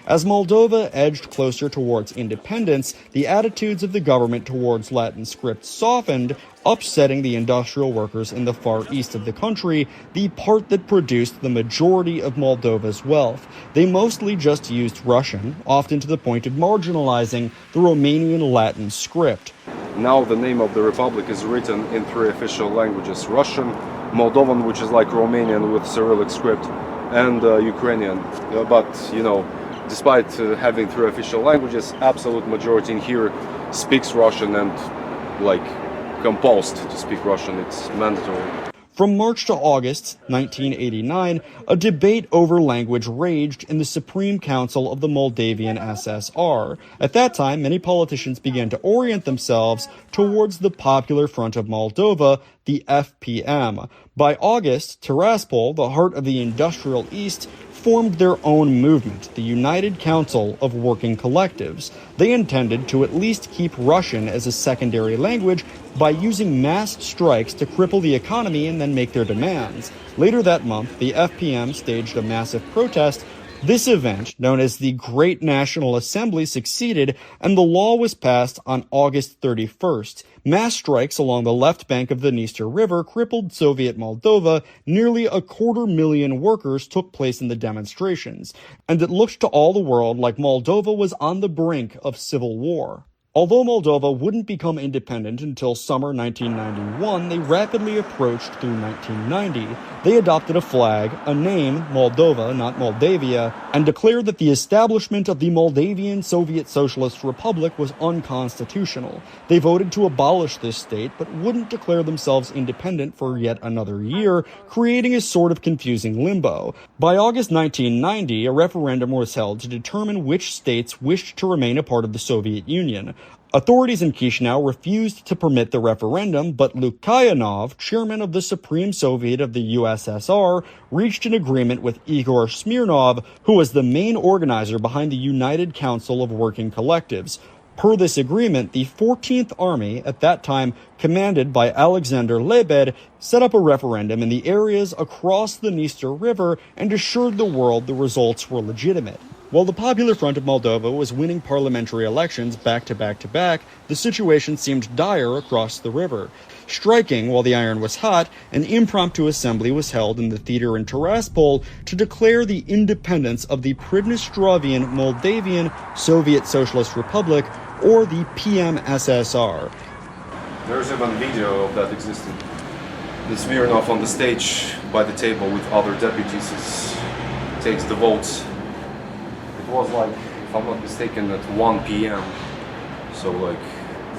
As Moldova edged closer towards independence, the attitudes of the government towards Latin script softened, upsetting the industrial workers in the far east of the country, the part that produced the majority of Moldova's wealth. They mostly just used Russian, often to the point of marginalizing the Romanian Latin script. Now the name of the republic is written in three official languages: Russian, Moldovan, which is like Romanian with Cyrillic script, and Ukrainian. But, despite having three official languages, absolute majority in here speaks Russian and, compulsed to speak Russian. It's mandatory. From March to August 1989, a debate over language raged in the Supreme Council of the Moldavian SSR. At that time, many politicians began to orient themselves towards the Popular Front of Moldova, the FPM. By August, Tiraspol, the heart of the industrial East, formed their own movement, the United Council of Working Collectives. They intended to at least keep Russian as a secondary language by using mass strikes to cripple the economy and then make their demands. Later that month, the FPM staged a massive protest. This event, known as the Great National Assembly, succeeded, and the law was passed on August 31st. Mass strikes along the left bank of the Dniester River crippled Soviet Moldova. Nearly 250,000 workers took place in the demonstrations, and it looked to all the world like Moldova was on the brink of civil war. Although Moldova wouldn't become independent until summer 1991, they rapidly approached through 1990. They adopted a flag, a name, Moldova, not Moldavia, and declared that the establishment of the Moldavian Soviet Socialist Republic was unconstitutional. They voted to abolish this state, but wouldn't declare themselves independent for yet another year, creating a sort of confusing limbo. By August 1990, a referendum was held to determine which states wished to remain a part of the Soviet Union. Authorities in Chisinau refused to permit the referendum, but Lukyanov, chairman of the Supreme Soviet of the USSR, reached an agreement with Igor Smirnov, who was the main organizer behind the United Council of Working Collectives. Per this agreement, the 14th Army, at that time commanded by Alexander Lebed, set up a referendum in the areas across the Dniester River and assured the world the results were legitimate. While the Popular Front of Moldova was winning parliamentary elections back to back, the situation seemed dire across the river. Striking while the iron was hot, an impromptu assembly was held in the theater in Tiraspol to declare the independence of the Transnistrian Moldavian Soviet Socialist Republic, or the PMSSR. There's even video of that existing. The Smirnov on the stage by the table with other deputies takes the votes. It was if I'm not mistaken, at 1 p.m. So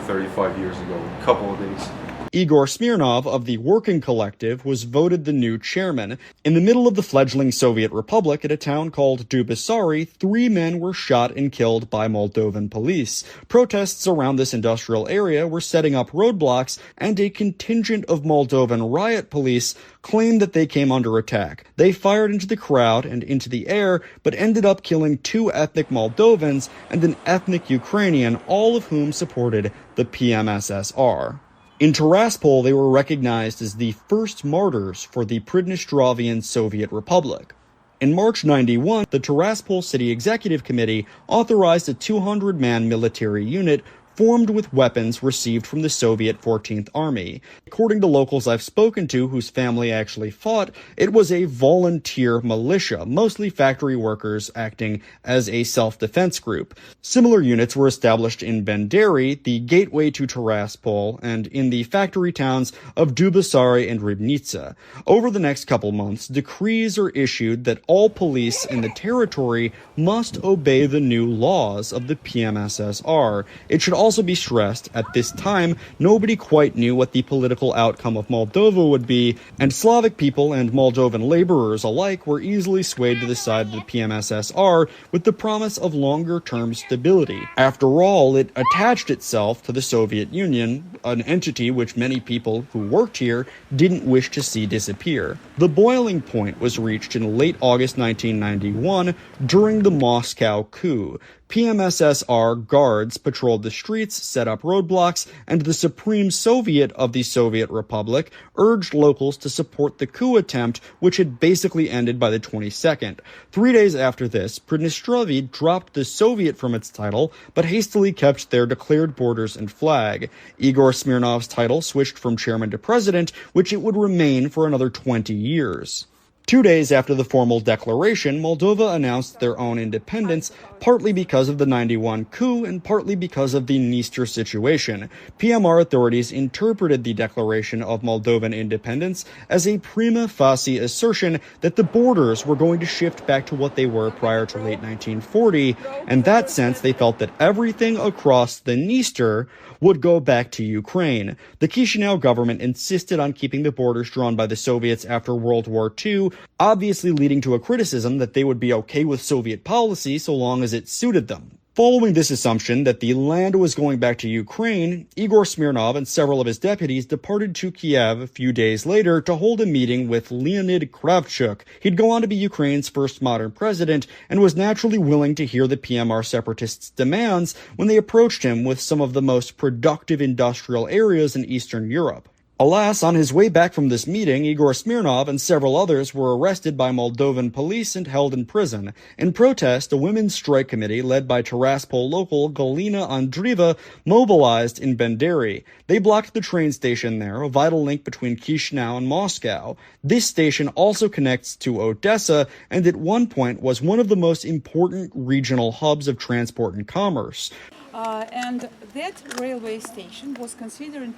35 years ago, a couple of days. Igor Smirnov of the Working Collective was voted the new chairman. In the middle of the fledgling Soviet Republic at a town called Dubasari, 3 men were shot and killed by Moldovan police. Protests around this industrial area were setting up roadblocks, and a contingent of Moldovan riot police claimed that they came under attack. They fired into the crowd and into the air, but ended up killing 2 ethnic Moldovans and an ethnic Ukrainian, all of whom supported the PMSSR. In Tiraspol, they were recognized as the first martyrs for the Pridnestrian Soviet Republic. In March 91, the Tiraspol City Executive Committee authorized a 200-man military unit formed with weapons received from the Soviet 14th Army. According to locals I've spoken to whose family actually fought, it was a volunteer militia, mostly factory workers acting as a self-defense group. Similar units were established in Benderi, the gateway to Tiraspol, and in the factory towns of Dubasari and Ribnica. Over the next couple months, decrees are issued that all police in the territory must obey the new laws of the PMSSR. It should also be stressed, at this time, nobody quite knew what the political outcome of Moldova would be, and Slavic people and Moldovan laborers alike were easily swayed to the side of the PMSSR with the promise of longer-term stability. After all, it attached itself to the Soviet Union, an entity which many people who worked here didn't wish to see disappear. The boiling point was reached in late August 1991 during the Moscow coup. PMSSR guards patrolled the streets, set up roadblocks, and the Supreme Soviet of the Soviet Republic urged locals to support the coup attempt, which had basically ended by the 22nd. 3 days after this, Transnistria dropped the Soviet from its title, but hastily kept their declared borders and flag. Igor Smirnov's title switched from chairman to president, which it would remain for another 20 years. 2 days after the formal declaration, Moldova announced their own independence, partly because of the 91 coup and partly because of the Dniester situation. PMR authorities interpreted the declaration of Moldovan independence as a prima facie assertion that the borders were going to shift back to what they were prior to late 1940. In that sense, they felt that everything across the Dniester would go back to Ukraine. The Chisinau government insisted on keeping the borders drawn by the Soviets after World War II, obviously leading to a criticism that they would be okay with Soviet policy so long as it suited them. Following this assumption that the land was going back to Ukraine, Igor Smirnov and several of his deputies departed to Kiev a few days later to hold a meeting with Leonid Kravchuk. He'd go on to be Ukraine's first modern president and was naturally willing to hear the PMR separatists' demands when they approached him with some of the most productive industrial areas in Eastern Europe. Alas, on his way back from this meeting, Igor Smirnov and several others were arrested by Moldovan police and held in prison. In protest, a women's strike committee led by Tiraspol local Galina Andreeva mobilized in Benderi. They blocked the train station there, a vital link between Chisinau and Moscow. This station also connects to Odessa and at one point was one of the most important regional hubs of transport and commerce. And that railway station was considered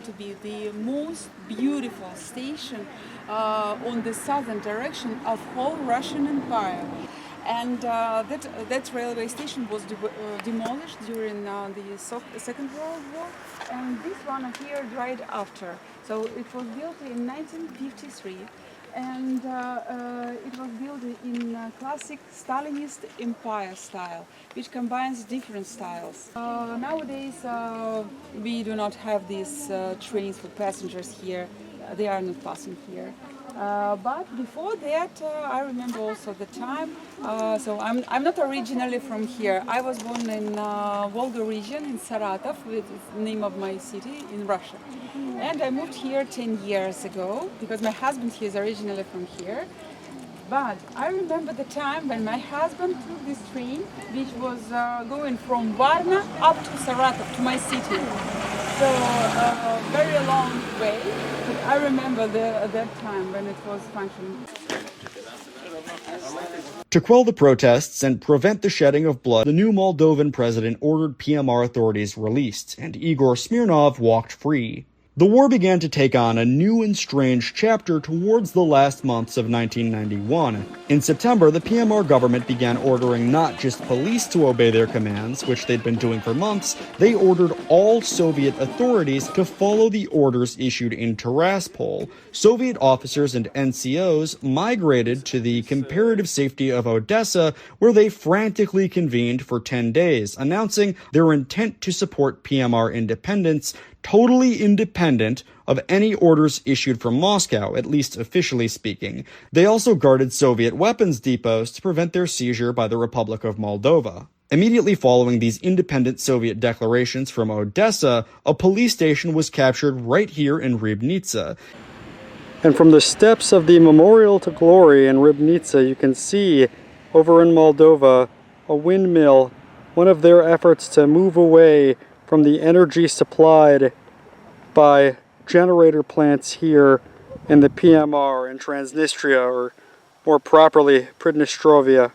to be the most beautiful station on the southern direction of whole Russian Empire. And that railway station was demolished during the Second World War, and this one here right after. So it was built in 1953. And it was built in classic Stalinist empire style, which combines different styles. Nowadays, we do not have these trains for passengers here. They are not passing here. But before that, I remember also the time. So I'm not originally from here. I was born in Volga region in Saratov, which is the name of my city in Russia. And I moved here 10 years ago because my husband he is originally from here. But I remember the time when my husband took this train, which was going from Varna up to Saratov, to my city. So very long way. But I remember that time when it was functioning. To quell the protests and prevent the shedding of blood, the new Moldovan president ordered PMR authorities released, and Igor Smirnov walked free. The war began to take on a new and strange chapter towards the last months of 1991. In September, the PMR government began ordering not just police to obey their commands, which they'd been doing for months, they ordered all Soviet authorities to follow the orders issued in Tiraspol. Soviet officers and NCOs migrated to the comparative safety of Odessa, where they frantically convened for 10 days, announcing their intent to support PMR independence, totally independent of any orders issued from Moscow, at least officially speaking. They also guarded Soviet weapons depots to prevent their seizure by the Republic of Moldova. Immediately following these independent Soviet declarations from Odessa, a police station was captured right here in Ribnica. And from the steps of the Memorial to Glory in Ribnica, you can see over in Moldova a windmill, one of their efforts to move away from the energy supplied by generator plants here in the PMR in Transnistria, or more properly, Pridnestrovia.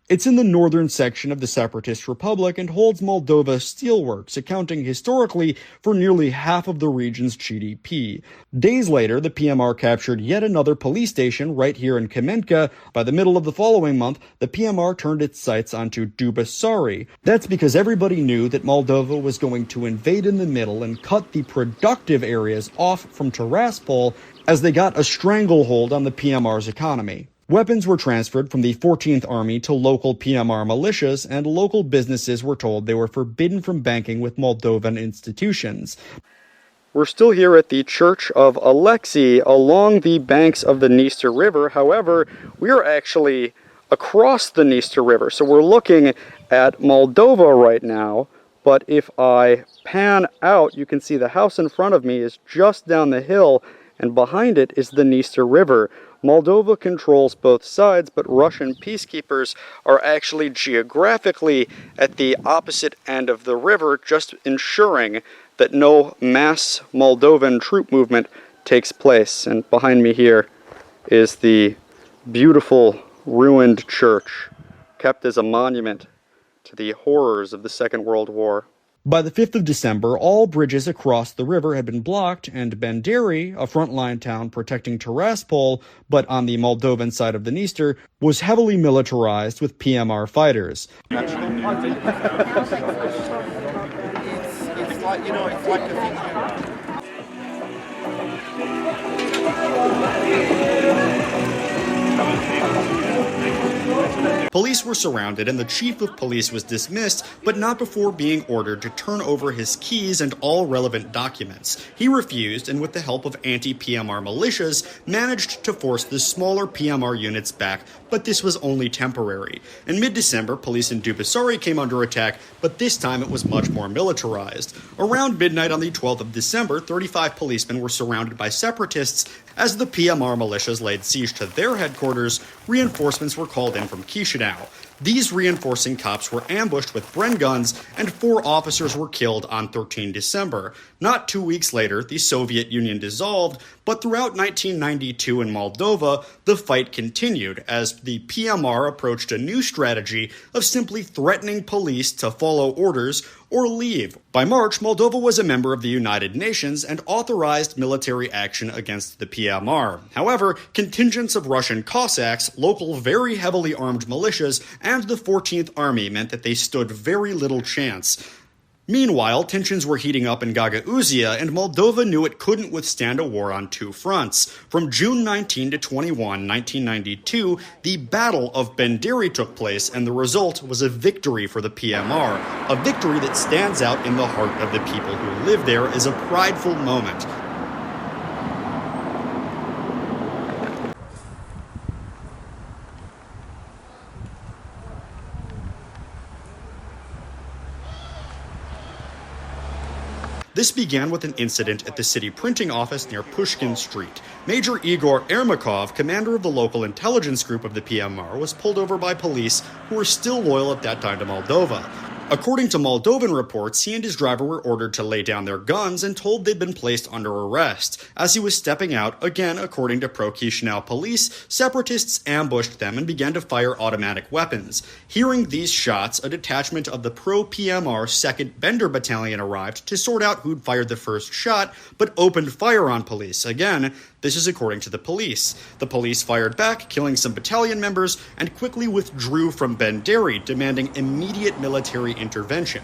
It's in the northern section of the separatist republic and holds Moldova steelworks, accounting historically for nearly half of the region's GDP. Days later, the PMR captured yet another police station right here in Kamenka. By the middle of the following month, the PMR turned its sights onto Dubasari. That's because everybody knew that Moldova was going to invade in the middle and cut the productive areas off from Tiraspol as they got a stranglehold on the PMR's economy. Weapons were transferred from the 14th Army to local PMR militias, and local businesses were told they were forbidden from banking with Moldovan institutions. We're still here at the Church of Alexei along the banks of the Dniester River. However, we are actually across the Dniester River. So we're looking at Moldova right now, but if I pan out, you can see the house in front of me is just down the hill, and behind it is the Dniester River. Moldova controls both sides, but Russian peacekeepers are actually geographically at the opposite end of the river, just ensuring that no mass Moldovan troop movement takes place. And behind me here is the beautiful ruined church, kept as a monument to the horrors of the Second World War. By the 5th of December, all bridges across the river had been blocked, and Banderi, a frontline town protecting Tiraspol, but on the Moldovan side of the Dniester, was heavily militarized with PMR fighters. It's like, it's like a thing. Police were surrounded and the chief of police was dismissed, but not before being ordered to turn over his keys and all relevant documents. He refused, and with the help of anti-PMR militias, managed to force the smaller PMR units back, but this was only temporary. In mid-December, police in Dubasari came under attack, but this time it was much more militarized. Around midnight on the 12th of December, 35 policemen were surrounded by separatists. As the PMR militias laid siege to their headquarters, reinforcements were called in from Chisinau. These reinforcing cops were ambushed with Bren guns, and 4 officers were killed on 13 December. Not 2 weeks later, the Soviet Union dissolved, but throughout 1992 in Moldova, the fight continued as the PMR approached a new strategy of simply threatening police to follow orders or leave. By March, Moldova was a member of the United Nations and authorized military action against the PMR. However, contingents of Russian Cossacks, local very heavily armed militias, and the 14th Army meant that they stood very little chance. Meanwhile, tensions were heating up in Gagauzia, and Moldova knew it couldn't withstand a war on 2 fronts. From June 19 to 21, 1992, the Battle of Banderi took place, and the result was a victory for the PMR, a victory that stands out in the heart of the people who live there as a prideful moment. This began with an incident at the city printing office near Pushkin Street. Major Igor Ermakov, commander of the local intelligence group of the PMR, was pulled over by police who were still loyal at that time to Moldova. According to Moldovan reports, he and his driver were ordered to lay down their guns and told they'd been placed under arrest. As he was stepping out, again according to pro-Chisinau police, separatists ambushed them and began to fire automatic weapons. Hearing these shots, a detachment of the pro-PMR 2nd Bender Battalion arrived to sort out who'd fired the first shot, but opened fire on police. Again, this is according to the police. The police fired back, killing some battalion members, and quickly withdrew from Banderi, demanding immediate military intervention.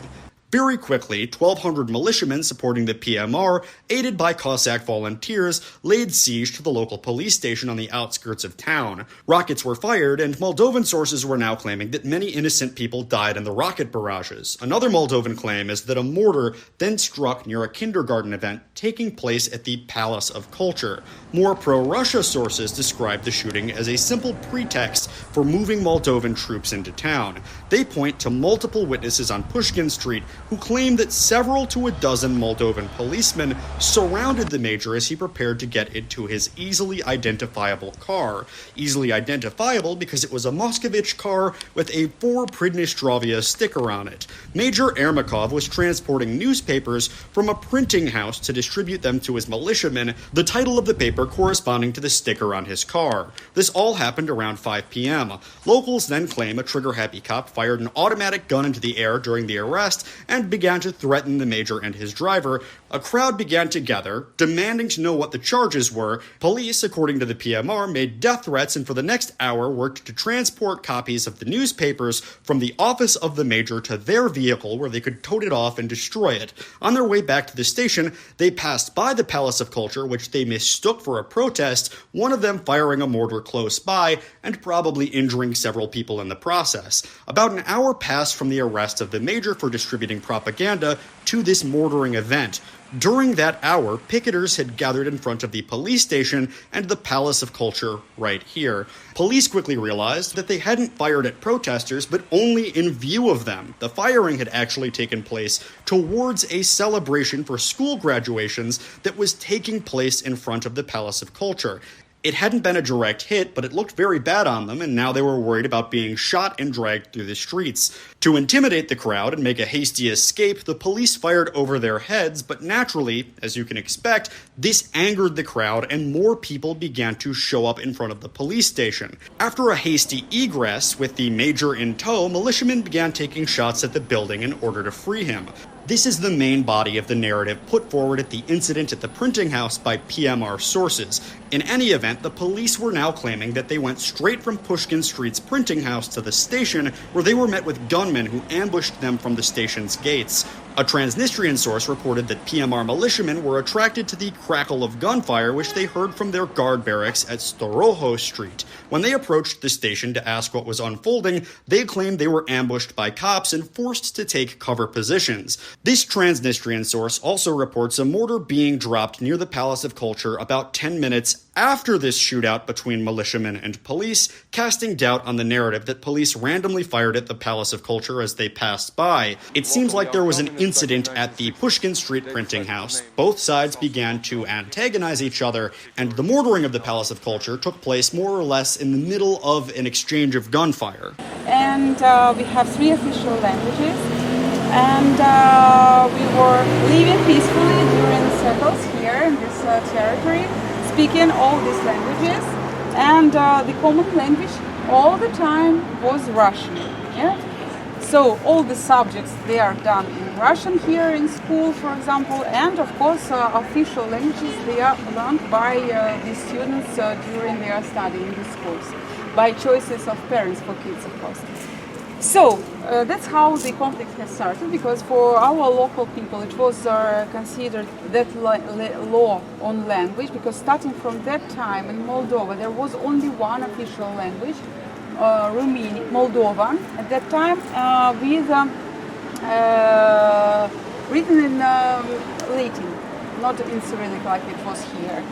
Very quickly, 1,200 militiamen supporting the PMR, aided by Cossack volunteers, laid siege to the local police station on the outskirts of town. Rockets were fired, and Moldovan sources were now claiming that many innocent people died in the rocket barrages. Another Moldovan claim is that a mortar then struck near a kindergarten event taking place at the Palace of Culture. More pro-Russia sources describe the shooting as a simple pretext for moving Moldovan troops into town. They point to multiple witnesses on Pushkin Street who claimed that several to a dozen Moldovan policemen surrounded the major as he prepared to get into his easily identifiable car. Easily identifiable because it was a Moscovich car with a 4 Pridnestrovia sticker on it. Major Ermakov was transporting newspapers from a printing house to distribute them to his militiamen, the title of the paper corresponding to the sticker on his car. This all happened around 5 p.m. Locals then claim a trigger-happy cop fired an automatic gun into the air during the arrest and began to threaten the major and his driver. A crowd began to gather, demanding to know what the charges were. Police, according to the PMR, made death threats and for the next hour worked to transport copies of the newspapers from the office of the major to their vehicle where they could tote it off and destroy it. On their way back to the station, they passed by the Palace of Culture, which they mistook for a protest, one of them firing a mortar close by and probably injuring several people in the process. About an hour passed from the arrest of the major for distributing propaganda to this mortaring event. During that hour, picketers had gathered in front of the police station and the Palace of Culture right here. Police quickly realized that they hadn't fired at protesters, but only in view of them. The firing had actually taken place towards a celebration for school graduations that was taking place in front of the Palace of Culture. It hadn't been a direct hit, but it looked very bad on them, and now they were worried about being shot and dragged through the streets. To intimidate the crowd and make a hasty escape, the police fired over their heads, but naturally, as you can expect, this angered the crowd and more people began to show up in front of the police station. After a hasty egress, with the major in tow, militiamen began taking shots at the building in order to free him. This is the main body of the narrative put forward at the incident at the printing house by PMR sources. In any event, the police were now claiming that they went straight from Pushkin Street's printing house to the station, where they were met with gunmen who ambushed them from the station's gates. A Transnistrian source reported that PMR militiamen were attracted to the crackle of gunfire which they heard from their guard barracks at Storoho Street. When they approached the station to ask what was unfolding, they claimed they were ambushed by cops and forced to take cover positions. This Transnistrian source also reports a mortar being dropped near the Palace of Culture about 10 minutes after this shootout between militiamen and police, casting doubt on the narrative that police randomly fired at the Palace of Culture as they passed by. It seems like there was an incident at the Pushkin Street printing house. Both sides began to antagonize each other, and the mortaring of the Palace of Culture took place more or less in the middle of an exchange of gunfire. And we have 3 official languages, and we were living peacefully during the cycles here in this territory, speaking all these languages, and the common language all the time was Russian. Yeah? So all the subjects, they are done in Russian here in school, for example, and of course official languages, they are learned by the students during their study in the schools, by choices of parents for kids, of course. So that's how the conflict has started, because for our local people it was considered that law on language, because starting from that time in Moldova there was only one official language, Romanian, Moldovan, at that time, with written in Latin, not in Cyrillic like it was here.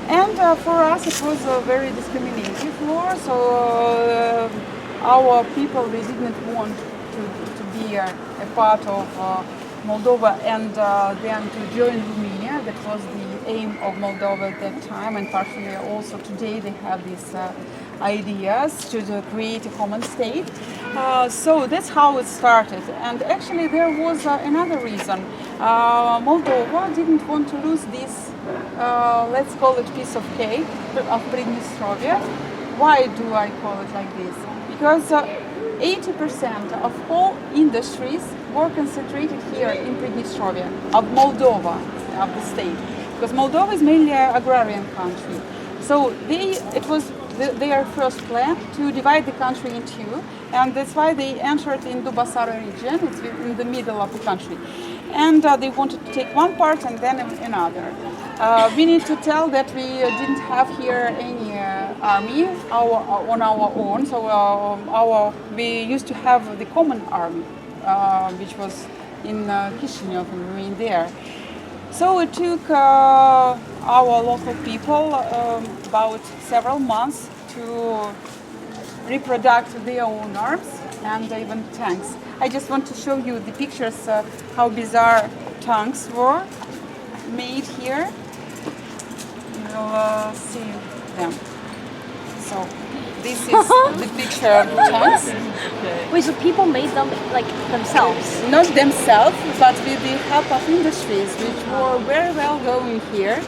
And for us it was a very discriminative law, so our people, they didn't want to be a part of Moldova and then to join Romania. That was the aim of Moldova at that time, and partially also today they have these ideas to create a common state. So that's how it started. And actually there was another reason. Moldova didn't want to lose this, let's call it piece of cake of Transnistria. Why do I call it like this? Because 80% of all industries were concentrated here in Transnistria, of Moldova, of the state. Because Moldova is mainly an agrarian country. So it was their first plan to divide the country in two, and that's why they entered in Dubasara region. It's in the middle of the country. And they wanted to take one part and then another. We need to tell that we didn't have here any army on our own, so we used to have the common army, which was in Chisinau, and we were there. So it took our local people about several months to reproduce their own arms and even tanks. I just want to show you the pictures how bizarre tanks were made here. You'll see them. So this is the picture of the tanks. Wait, so people made them like themselves? Not themselves, but with the help of industries which were very well going here.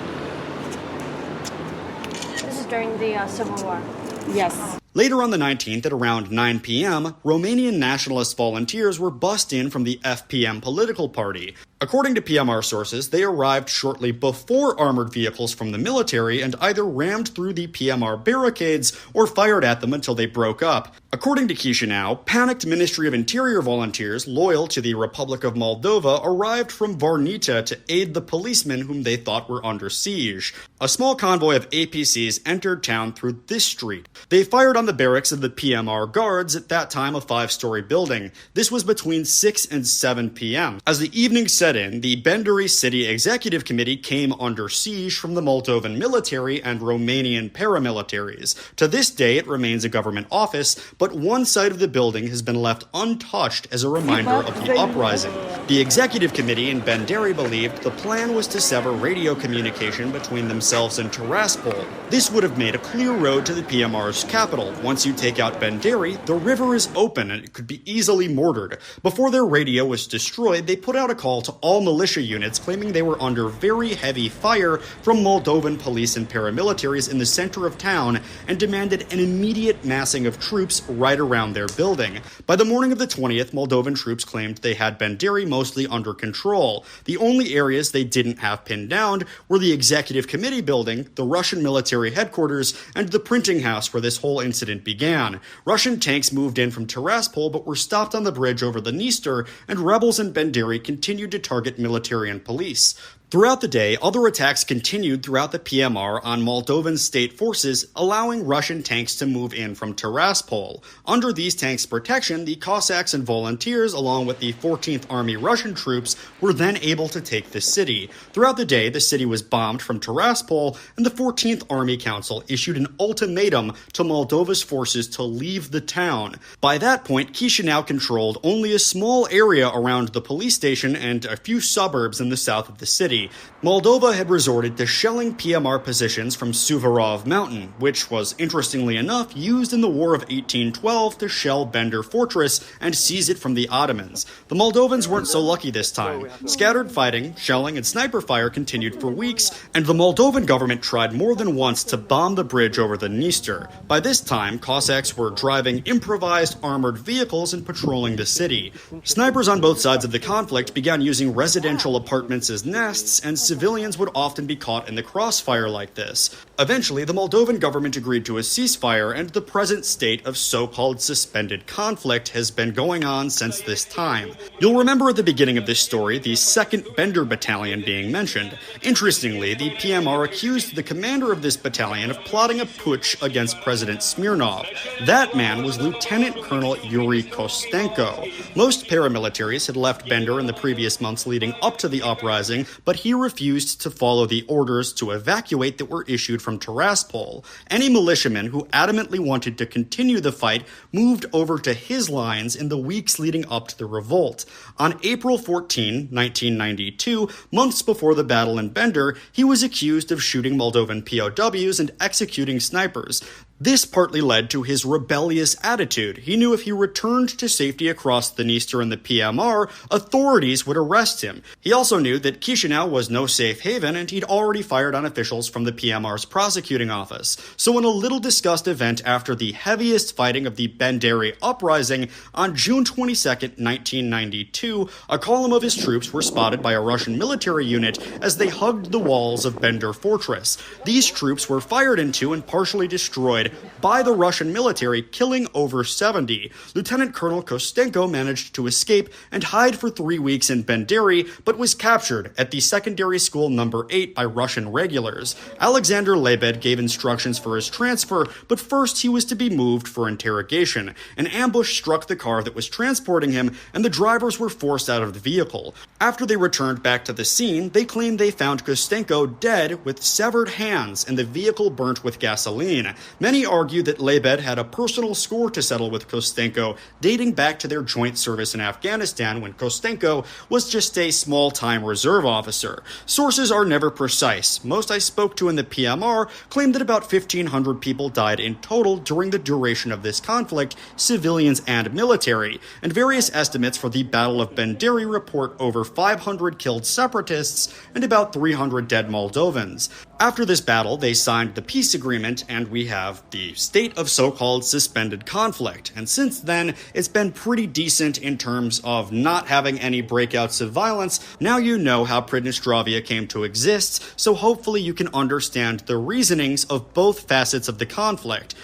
This is during the Civil War. Yes. Later on the 19th, at around 9 p.m., Romanian nationalist volunteers were bussed in from the FPM political party. According to PMR sources, they arrived shortly before armored vehicles from the military and either rammed through the PMR barricades or fired at them until they broke up. According to Chisinau, panicked Ministry of Interior volunteers loyal to the Republic of Moldova arrived from Varnita to aid the policemen whom they thought were under siege. A small convoy of APCs entered town through this street. They fired on on the barracks of the PMR guards, at that time a 5-story building. This was between 6 and 7 p.m. As the evening set in, the Benderi City Executive Committee came under siege from the Moldovan military and Romanian paramilitaries. To this day, it remains a government office, but one side of the building has been left untouched as a reminder of the uprising. The Executive Committee in Benderi believed the plan was to sever radio communication between themselves and Tiraspol. This would have made a clear road to the PMR's capital. Once you take out Benderi, the river is open and it could be easily mortared. Before their radio was destroyed, they put out a call to all militia units claiming they were under very heavy fire from Moldovan police and paramilitaries in the center of town and demanded an immediate massing of troops right around their building. By the morning of the 20th, Moldovan troops claimed they had Benderi mostly under control. The only areas they didn't have pinned down were the Executive Committee building, the Russian military headquarters, and the printing house where this whole incident began. Russian tanks moved in from Tiraspol but were stopped on the bridge over the Dniester, and rebels in Benderi continued to target military and police. Throughout the day, other attacks continued throughout the PMR on Moldovan state forces, allowing Russian tanks to move in from Tiraspol. Under these tanks' protection, the Cossacks and volunteers, along with the 14th Army Russian troops, were then able to take the city. Throughout the day, the city was bombed from Tiraspol, and the 14th Army Council issued an ultimatum to Moldova's forces to leave the town. By that point, Chisinau controlled only a small area around the police station and a few suburbs in the south of the city. Moldova had resorted to shelling PMR positions from Suvorov Mountain, which was, interestingly enough, used in the War of 1812 to shell Bender Fortress and seize it from the Ottomans. The Moldovans weren't so lucky this time. Scattered fighting, shelling, and sniper fire continued for weeks, and the Moldovan government tried more than once to bomb the bridge over the Dniester. By this time, Cossacks were driving improvised armored vehicles and patrolling the city. Snipers on both sides of the conflict began using residential apartments as nests, and civilians would often be caught in the crossfire like this. Eventually, the Moldovan government agreed to a ceasefire, and the present state of so-called suspended conflict has been going on since this time. You'll remember at the beginning of this story the 2nd Bender Battalion being mentioned. Interestingly, the PMR accused the commander of this battalion of plotting a putsch against President Smirnov. That man was Lieutenant Colonel Yuri Kostenko. Most paramilitaries had left Bender in the previous months leading up to the uprising, but he refused to follow the orders to evacuate that were issued from Tiraspol. Any militiamen who adamantly wanted to continue the fight moved over to his lines in the weeks leading up to the revolt. On April 14, 1992, months before the battle in Bender, he was accused of shooting Moldovan POWs and executing snipers. This partly led to his rebellious attitude. He knew if he returned to safety across the Dniester and the PMR, authorities would arrest him. He also knew that Chisinau was no safe haven, and he'd already fired on officials from the PMR's prosecuting office. So in a little discussed event after the heaviest fighting of the Benderi uprising, on June 22, 1992, a column of his troops were spotted by a Russian military unit as they hugged the walls of Bender Fortress. These troops were fired into and partially destroyed by the Russian military, killing over 70. Lieutenant Colonel Kostenko managed to escape and hide for 3 weeks in Benderi, but was captured at the secondary school number 8 by Russian regulars. Alexander Lebed gave instructions for his transfer, but first he was to be moved for interrogation. An ambush struck the car that was transporting him, and the drivers were forced out of the vehicle. After they returned back to the scene, they claimed they found Kostenko dead with severed hands and the vehicle burnt with gasoline. Many argue that Lebed had a personal score to settle with Kostenko, dating back to their joint service in Afghanistan when Kostenko was just a small-time reserve officer. Sources are never precise. Most I spoke to in the PMR claimed that about 1,500 people died in total during the duration of this conflict, civilians and military, and various estimates for the Battle of Benderi report over 500 killed separatists and about 300 dead Moldovans. After this battle, they signed the peace agreement, and we have the state of so-called suspended conflict. And since then, it's been pretty decent in terms of not having any breakouts of violence. Now you know how Transnistria came to exist, so hopefully you can understand the reasonings of both facets of the conflict.